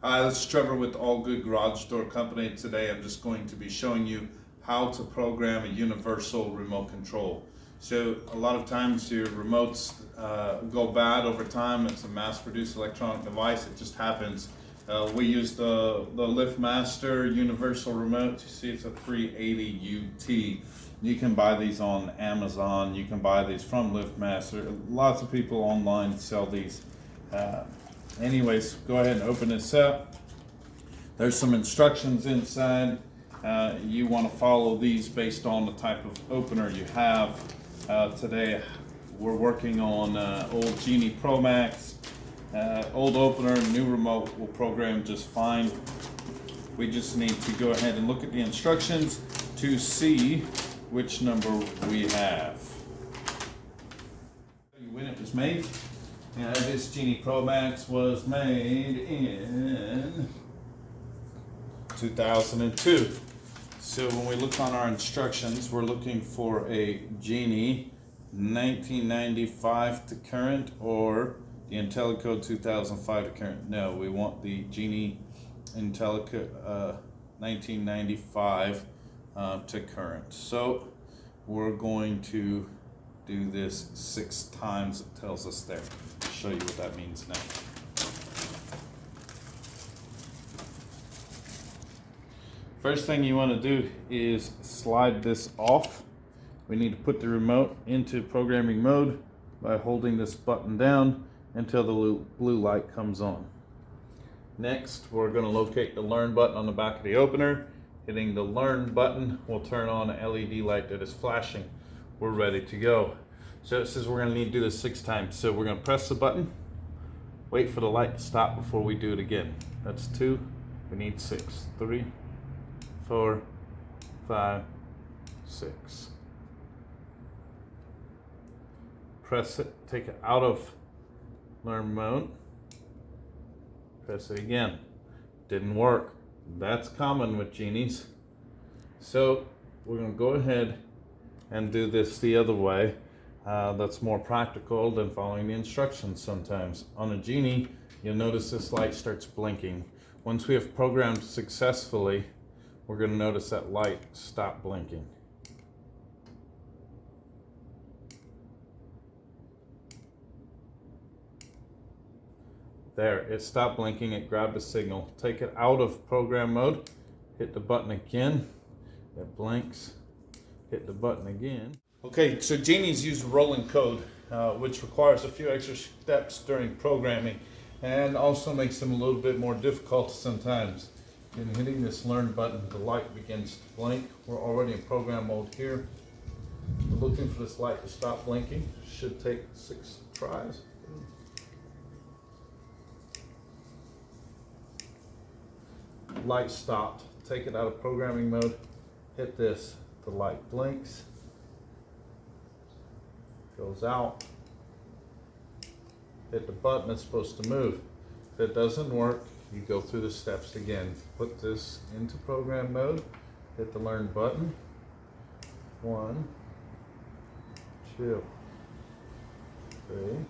Hi, this is Trevor with All Good Garage Door Company. Today I'm just going to be showing you how to program a universal remote control. So a lot of times your remotes go bad over time. It's a mass-produced electronic device. It just happens. We use the LiftMaster universal remote. You see it's a 380 UT. You can buy these on Amazon. You can buy these from LiftMaster. Lots of people online sell these. Anyways, go ahead and open this up. There's some instructions inside. You want to follow these based on the type of opener you have. Today we're working on old Genie Pro Max. Old opener, new remote will program just fine. We just need to go ahead and look at the instructions to see which number we have. When it was made. This Genie Pro Max was made in 2002. So when we look on our instructions, we're looking for a Genie 1995 to current or the IntelliCode 2005 to current. No, we want the Genie IntelliCode 1995 to current. So we're going to do this 6 times. It tells us there. I'll show you what that means now. First thing you want to do is slide this off. We need to put the remote into programming mode by holding this button down until the blue light comes on. Next, we're going to locate the Learn button on the back of the opener. Hitting the Learn button will turn on an LED light that is flashing. We're ready to go. So it says we're going to need to do this 6 times. So we're going to press the button, wait for the light to stop before we do it again. That's 2. We need 6. 3, 4, 5, 6. Press it, take it out of Learn mode. Press it again. Didn't work. That's common with Genies. So we're going to go ahead and do this the other way. That's more practical than following the instructions sometimes. On a Genie, you'll notice this light starts blinking. Once we have programmed successfully, we're going to notice that light stop blinking. There, it stopped blinking, it grabbed the signal. Take it out of program mode, hit the button again, it blinks, hit the button again. Okay, so Genies use rolling code, which requires a few extra steps during programming and also makes them a little bit more difficult sometimes. In hitting this Learn button, the light begins to blink. We're already in program mode here. We're looking for this light to stop blinking. Should take 6 tries. Light stopped. Take it out of programming mode. Hit this. The light blinks. Goes out. Hit the button. It's supposed to move. If it doesn't work, you go through the steps again. Put this into program mode. Hit the Learn button. 1, 2, 3,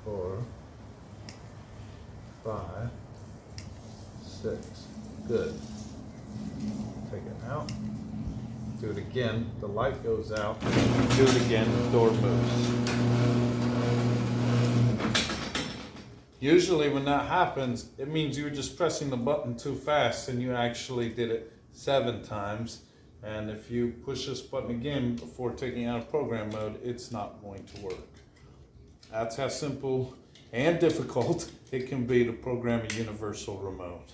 4, 5, 6. Good. Take it out. Do it again. The light goes out. Do it again. The door moves. Usually when that happens, it means you were just pressing the button too fast and you actually did it 7 times. And if you push this button again before taking out of program mode, it's not going to work. That's how simple and difficult it can be to program a universal remote.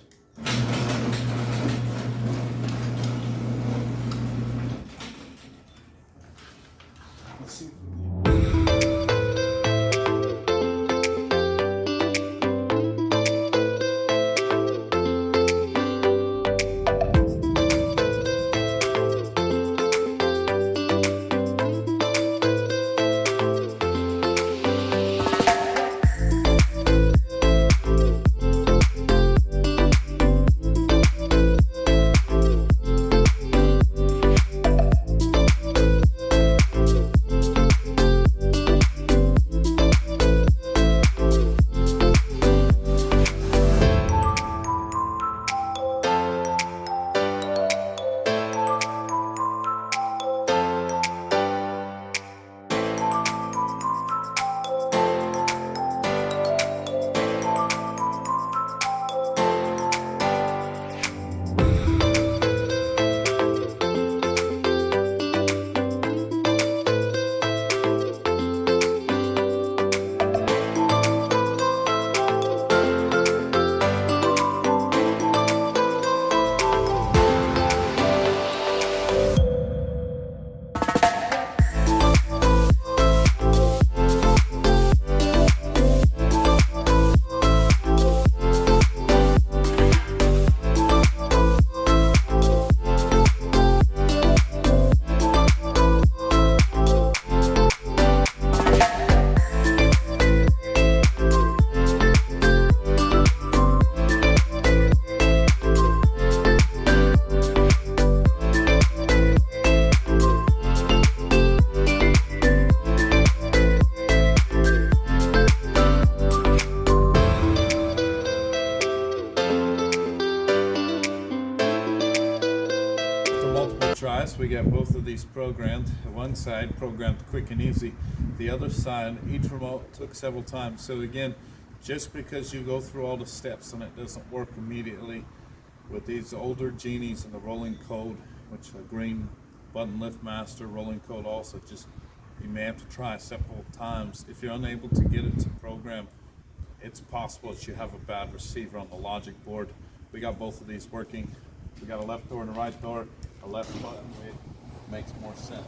Let's see. once we get both of these programmed, one side programmed quick and easy, the other side, each remote took several times. So again, just because you go through all the steps and it doesn't work immediately, with these older Genies and the rolling code, which a green button lift master rolling code also, just you may have to try several times. If you're unable to get it to program, it's possible that you have a bad receiver on the logic board. We got both of these working. We got a left door and a right door, a left button, it makes more sense.